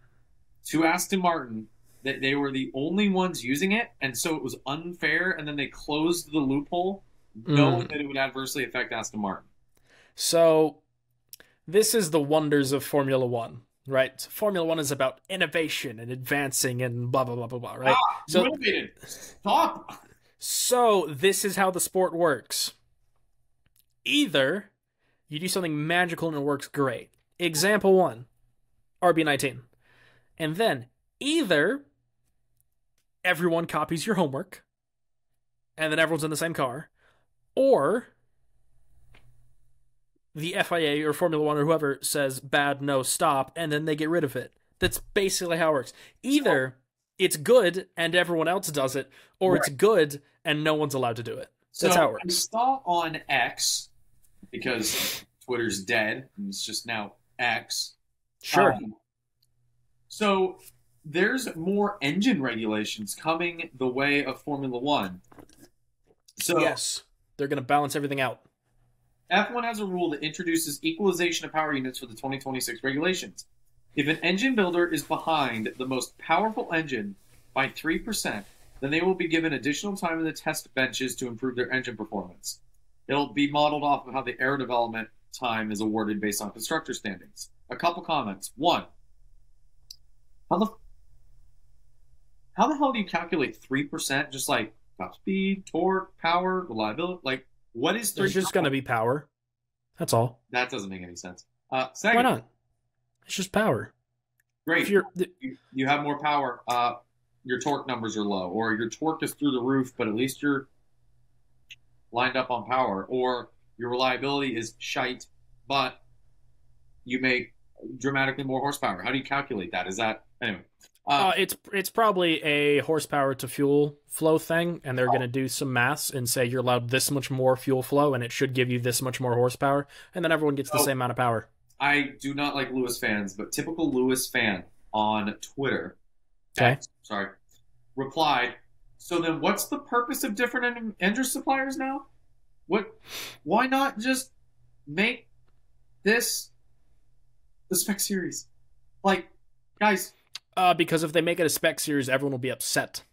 to Aston Martin that they were the only ones using it, and so it was unfair, and then they closed the loophole, knowing that it would adversely affect Aston Martin. So, this is the wonders of Formula One, right? Formula One is about innovation and advancing and blah, blah, blah, blah, blah, right? Innovated. Stop! So, this is how the sport works. Either you do something magical and it works great. Example 1, RB19. And then, either everyone copies your homework, and then everyone's in the same car, or the FIA or Formula One or whoever says bad, no, stop, and then they get rid of it. That's basically how it works. Either it's good and everyone else does it, or it's good and no one's allowed to do it. That's how it works. I saw on X, because Twitter's dead, and it's just now X. Sure. So there's more engine regulations coming the way of Formula One. So yes, they're going to balance everything out. F1 has a rule that introduces equalization of power units for the 2026 regulations. If an engine builder is behind the most powerful engine by 3%, then they will be given additional time in the test benches to improve their engine performance. It'll be modeled off of how the aero development time is awarded based on constructor standings. A couple comments. 1, how the hell do you calculate 3%? Just like top speed, torque, power, reliability? Like, what is 3%? There's just going to be power. That's all. That doesn't make any sense. Second, why not? It's just power. Great. You have more power. Your torque numbers are low, or your torque is through the roof, but at least your lined up on power, or your reliability is shite, but you make dramatically more horsepower. How do you calculate that? Is that anyway? It's probably a horsepower to fuel flow thing, and they're going to do some maths and say you're allowed this much more fuel flow, and it should give you this much more horsepower, and then everyone gets the same amount of power. I do not like Lewis fans, but typical Lewis fan on Twitter, replied, so then what's the purpose of different engine suppliers now? Why not just make this the spec series? Like, guys. Because if they make it a spec series, everyone will be upset.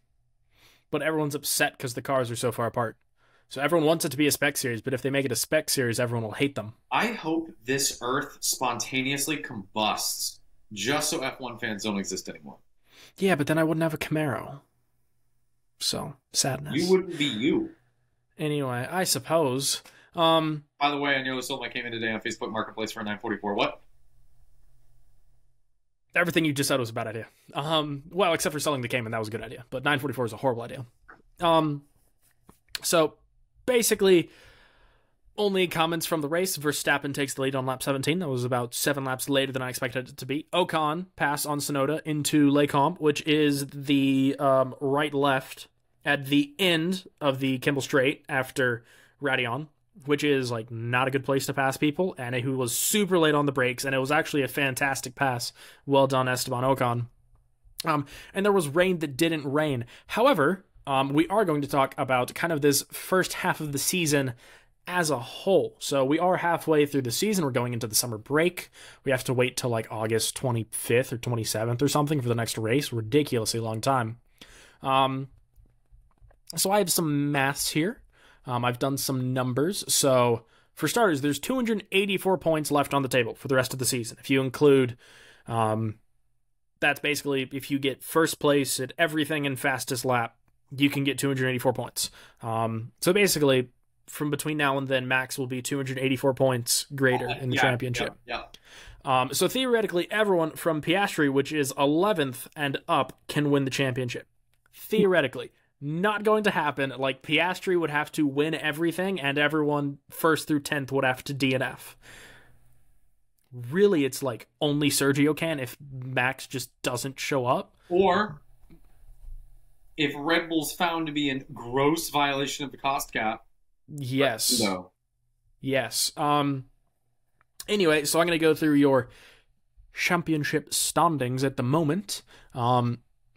But everyone's upset because the cars are so far apart. So everyone wants it to be a spec series, but if they make it a spec series, everyone will hate them. I hope this Earth spontaneously combusts just so F1 fans don't exist anymore. Yeah, but then I wouldn't have a Camaro. So, sadness. You wouldn't be you. Anyway, I suppose. By the way, I nearly sold my Cayman today on Facebook Marketplace for a 944. What? Everything you just said was a bad idea. Well, except for selling the Cayman, that was a good idea. But 944 is a horrible idea. So, basically, only comments from the race. Verstappen takes the lead on lap 17. That was about 7 laps later than I expected it to be. Ocon pass on Tsunoda into Les Combes, which is the right-left at the end of the Kimball Straight after Raidillon, which is like not a good place to pass people, and who was super late on the brakes, and it was actually a fantastic pass. Well done, Esteban Ocon. And there was rain that didn't rain. However, we are going to talk about kind of this first half of the season as a whole. So we are halfway through the season. We're going into the summer break. We have to wait till like August 25th or 27th or something for the next race. Ridiculously long time. So I have some maths here. I've done some numbers. So for starters, there's 284 points left on the table for the rest of the season. If you include, that's basically if you get first place at everything in fastest lap, you can get 284 points. So basically, from between now and then, Max will be 284 points greater in the championship. So theoretically, everyone from Piastri, which is 11th and up, can win the championship. Theoretically. Not going to happen. Like, Piastri would have to win everything, and everyone 1st through 10th would have to DNF. Really, it's like only Sergio can if Max just doesn't show up. Or if Red Bull's found to be in gross violation of the cost cap. Yes. No. Yes. Anyway, so I'm going to go through your championship standings at the moment.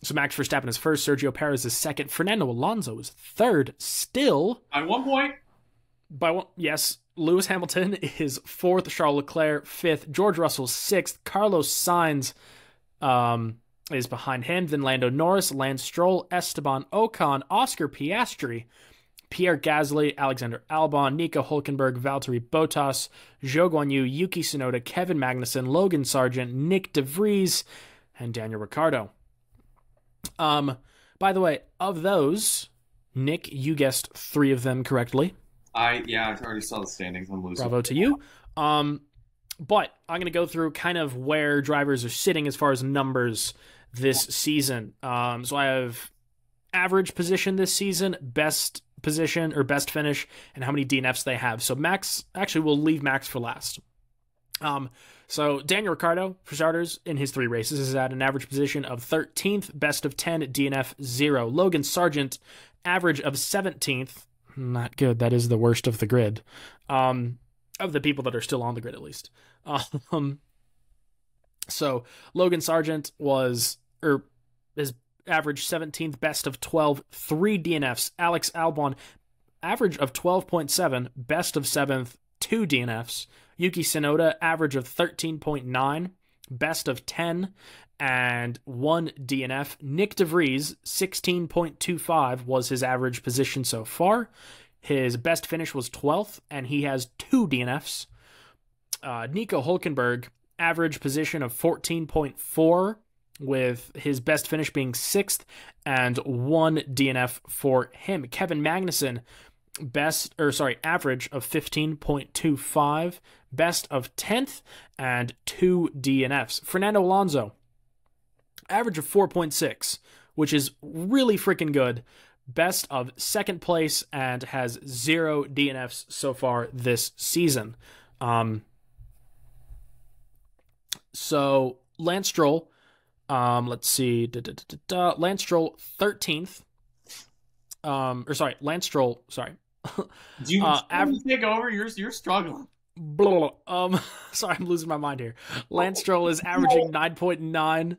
So Max Verstappen is first, Sergio Perez is second, Fernando Alonso is third, still. By 1 point? By one, yes. Lewis Hamilton is fourth, Charles Leclerc fifth, George Russell sixth, Carlos Sainz is behind him, then Lando Norris, Lance Stroll, Esteban Ocon, Oscar Piastri, Pierre Gasly, Alexander Albon, Nico Hülkenberg, Valtteri Bottas, Zhou Guanyu, Yuki Tsunoda, Kevin Magnussen, Logan Sargent, Nick De Vries, and Daniel Ricciardo. By the way, of those, Nick, you guessed 3 of them correctly. I already saw the standings. I'm losing. Bravo to you. But I'm going to go through kind of where drivers are sitting as far as numbers this season. So I have average position this season, best position or best finish, and how many DNFs they have. So Max, actually we'll leave Max for last. So Daniel Ricciardo, for starters, in his 3 races, is at an average position of 13th, best of 10, DNF 0. Logan Sargent, average of 17th. Not good. That is the worst of the grid. Of the people that are still on the grid, at least. So Logan Sargent is average 17th, best of 12, 3 DNFs. Alex Albon, average of 12.7, best of 7th, 2 DNFs. Yuki Tsunoda, average of 13.9, best of 10, and 1 DNF. Nick De Vries, 16.25 was his average position so far. His best finish was 12th, and he has 2 DNFs. Nico Hülkenberg, average position of 14.4, with his best finish being 6th, and 1 DNF for him. Kevin Magnussen, average of 15.25, best of 10th, and 2 DNFs. Fernando Alonso, average of 4.6, which is really freaking good, best of second place and has 0 DNFs so far this season. So Lance Stroll, let's see, Lance Stroll 13th. Lance Stroll, sorry. Do you take over? You're struggling. Sorry, I'm losing my mind here. Lance Stroll is averaging 9.9,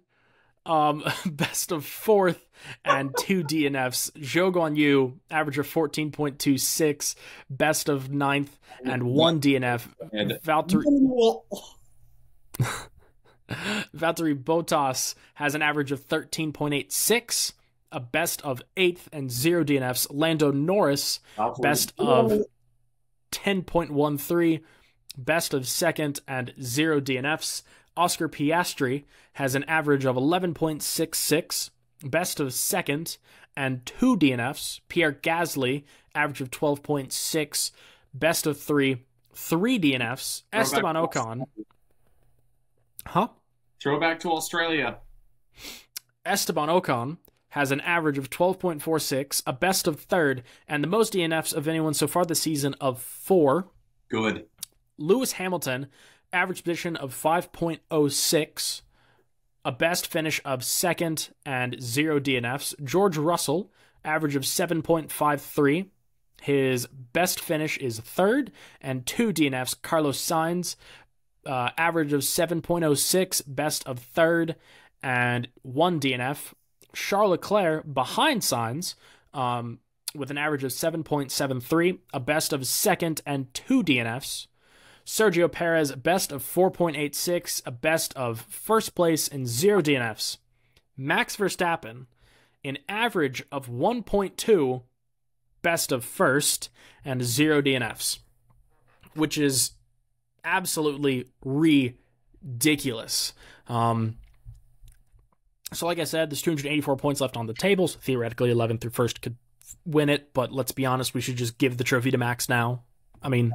best of 4th and 2 DNFs. Zhou Guanyu, average of 14.26, best of 9th and 1 DNF. Valtteri Bottas has an average of 13.86, a best of 8th and 0 DNFs. Lando Norris, best of 10.13, best of 2nd and 0 DNFs. Oscar Piastri has an average of 11.66, best of 2nd and 2 DNFs. Pierre Gasly, average of 12.6, best of 3 DNFs. Esteban Ocon. Throwback to Australia. Esteban Ocon has an average of 12.46, a best of 3rd, and the most DNFs of anyone so far this season of 4. Good. Lewis Hamilton, average position of 5.06, a best finish of 2nd and 0 DNFs. George Russell, average of 7.53. His best finish is 3rd and 2 DNFs. Carlos Sainz, average of 7.06, best of 3rd and 1 DNF. Charles Leclerc behind Sainz with an average of 7.73, a best of 2nd and 2 DNFs. Sergio Perez, best of 4.86, a best of 1st place and 0 DNFs. Max Verstappen, an average of 1.2, best of 1st and 0 DNFs, which is absolutely ridiculous. So like I said, there's 284 points left on the table, so theoretically 11th through 1st could win it, but let's be honest, we should just give the trophy to Max now. I mean,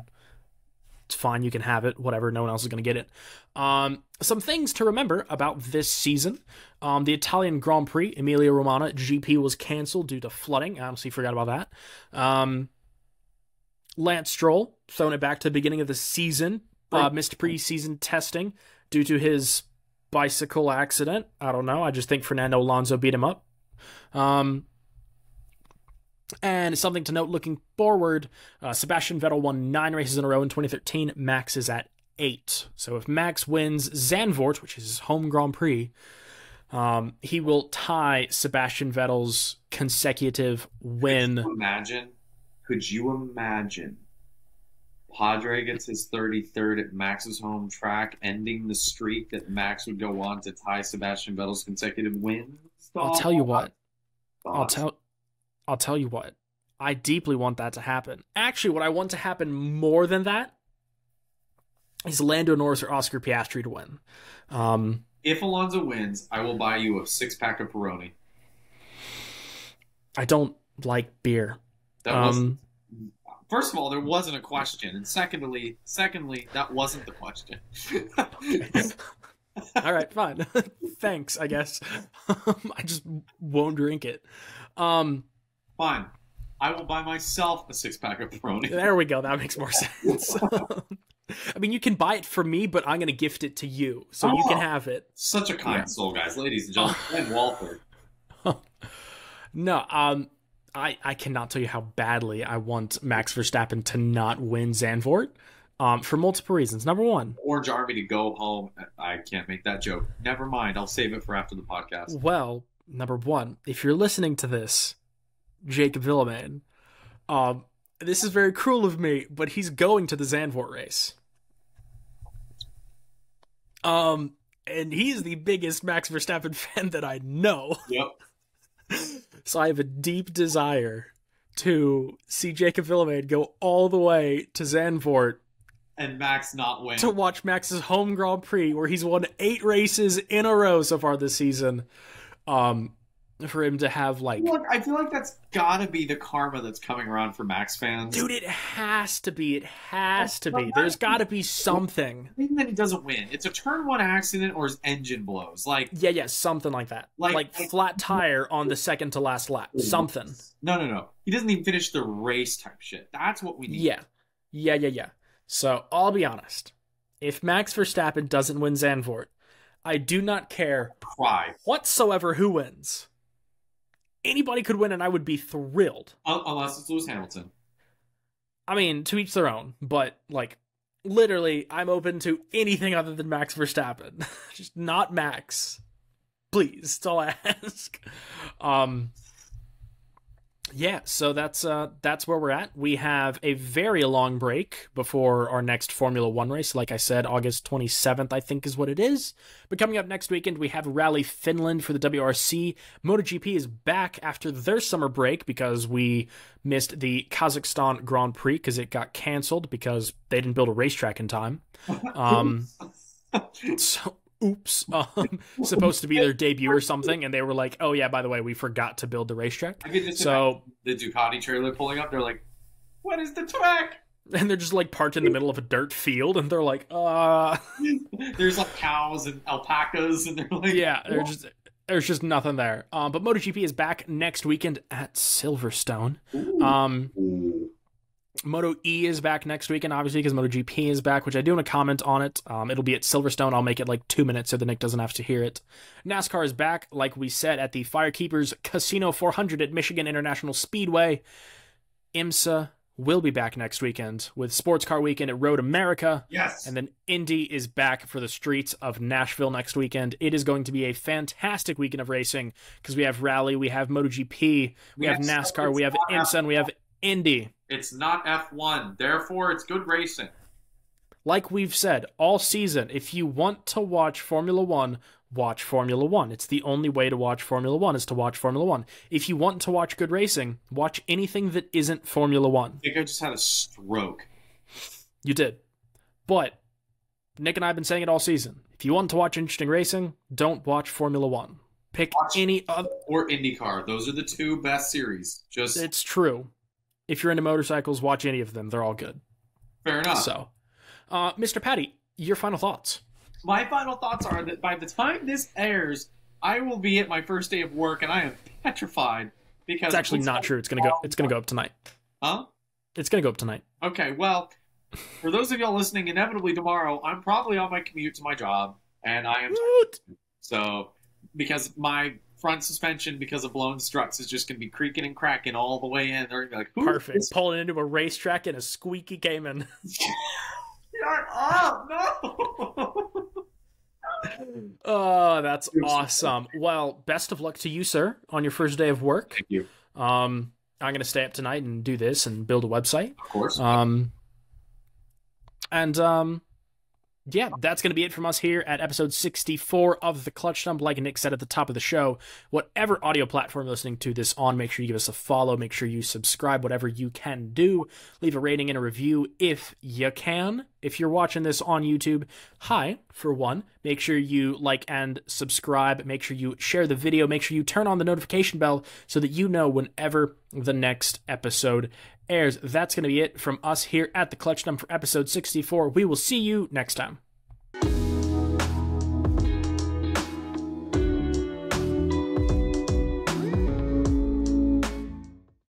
it's fine, you can have it, whatever, no one else is going to get it. Some things to remember about this season. The Italian Grand Prix, Emilia Romagna GP, was canceled due to flooding. I honestly forgot about that. Lance Stroll, throwing it back to the beginning of the season, missed preseason testing due to his bicycle accident. I don't know. I just think Fernando Alonso beat him up. And something to note looking forward, Sebastian Vettel won 9 races in a row in 2013. Max is at 8. So if Max wins Zandvoort, which is his home Grand Prix, he will tie Sebastian Vettel's consecutive win. Could you imagine Padre gets his 33rd at Max's home track, ending the streak that Max would go on to tie Sebastian Vettel's consecutive wins? I'll tell you what. I'll tell you what. I deeply want that to happen. Actually, what I want to happen more than that is Lando Norris or Oscar Piastri to win. If Alonso wins, I will buy you a 6-pack of Peroni. I don't like beer. First of all, there wasn't a question, and secondly, that wasn't the question. All right, fine. Thanks, I guess. I just won't drink it. Fine. I will buy myself a 6-pack of Peroni. There we go. That makes more sense. I mean, you can buy it for me, but I'm going to gift it to you, so you can have it. Such a kind soul, guys. Ladies and gentlemen, Ben Walford. No, I cannot tell you how badly I want Max Verstappen to not win Zandvoort for multiple reasons. Number one, Orange Army to go home. I can't make that joke. Never mind. I'll save it for after the podcast. Well, number one, if you're listening to this, Jacob Villamain, this is very cruel of me, but he's going to the Zandvoort race. And he's the biggest Max Verstappen fan that I know. Yep. So I have a deep desire to see Jacob Villamain go all the way to Zandvoort and Max not win. To watch Max's home Grand Prix, where he's won 8 races in a row so far this season. for him to have, like... Look, I feel like that's gotta be the karma that's coming around for Max fans. Dude, it has to be. It has to be. There's gotta be something. Even that he doesn't win. It's a turn 1 accident or his engine blows. Like, Yeah, something like that. Like flat tire on the second to last lap. Something. No. He doesn't even finish the race type shit. That's what we need. Yeah. So, I'll be honest. If Max Verstappen doesn't win Zandvoort, I do not care whatsoever who wins. Anybody could win and I would be thrilled. Unless it's Lewis Hamilton. I mean, to each their own, but, like, literally, I'm open to anything other than Max Verstappen. Just not Max. Please, that's all I ask. Yeah, so that's where we're at. We have a very long break before our next Formula One race. Like I said, August 27th, I think is what it is. But coming up next weekend, we have Rally Finland for the WRC. MotoGP is back after their summer break because we missed the Kazakhstan Grand Prix because it got canceled because they didn't build a racetrack in time. Oops, supposed to be their debut or something, and they were like, oh yeah, by the way, we forgot to build the racetrack. I get this the Ducati trailer pulling up, they're like, what is the track? And they're just like parked in the middle of a dirt field, and they're like, There's like cows and alpacas, and they're like... Yeah, there's just nothing there. But MotoGP is back next weekend at Silverstone. Moto E is back next weekend, obviously, because MotoGP is back, which I do want to comment on it. It'll be at Silverstone. I'll make it like 2 minutes so that Nick doesn't have to hear it. NASCAR is back, like we said, at the Firekeepers Casino 400 at Michigan International Speedway. IMSA will be back next weekend with Sports Car Weekend at Road America. Yes. And then Indy is back for the streets of Nashville next weekend. It is going to be a fantastic weekend of racing because we have Rally, we have MotoGP, we have NASCAR, we have IMSA, and we have Indy. It's not F1, therefore it's good racing. Like we've said all season, if you want to watch Formula One, watch Formula One. It's the only way to watch Formula One is to watch Formula One. If you want to watch good racing, watch anything that isn't Formula One. I think I just had a stroke. You did. But Nick and I have been saying it all season. If you want to watch interesting racing, don't watch Formula One. Pick any other... Or IndyCar. Those are the two best series. It's true. If you're into motorcycles, watch any of them. They're all good. Fair enough. So, Mr. Patty, your final thoughts. My final thoughts are that by the time this airs, I will be at my first day of work, and I am petrified because it's actually not true. It's gonna go up tonight. Huh? It's gonna go up tonight. Okay. Well, for those of y'all listening, inevitably tomorrow, I'm probably on my commute to my job, and I am. So, because my front suspension, because of blown struts, is just going to be creaking and cracking all the way in. They're going to be like, perfect. Pulling into a racetrack in a squeaky Cayman. Shut up! No! Oh, that's awesome. Well, best of luck to you, sir, on your first day of work. Thank you. I'm going to stay up tonight and do this and build a website. Of course. Yeah, that's going to be it from us here at episode 64 of The Clutch Dump. Like Nick said at the top of the show, whatever audio platform you're listening to this on, make sure you give us a follow. Make sure you subscribe, whatever you can do. Leave a rating and a review if you can. If you're watching this on YouTube, hi, for one. Make sure you like and subscribe. Make sure you share the video. Make sure you turn on the notification bell so that you know whenever the next episode airs. That's going to be it from us here at The Clutch Dump for episode 64. We will see you next time.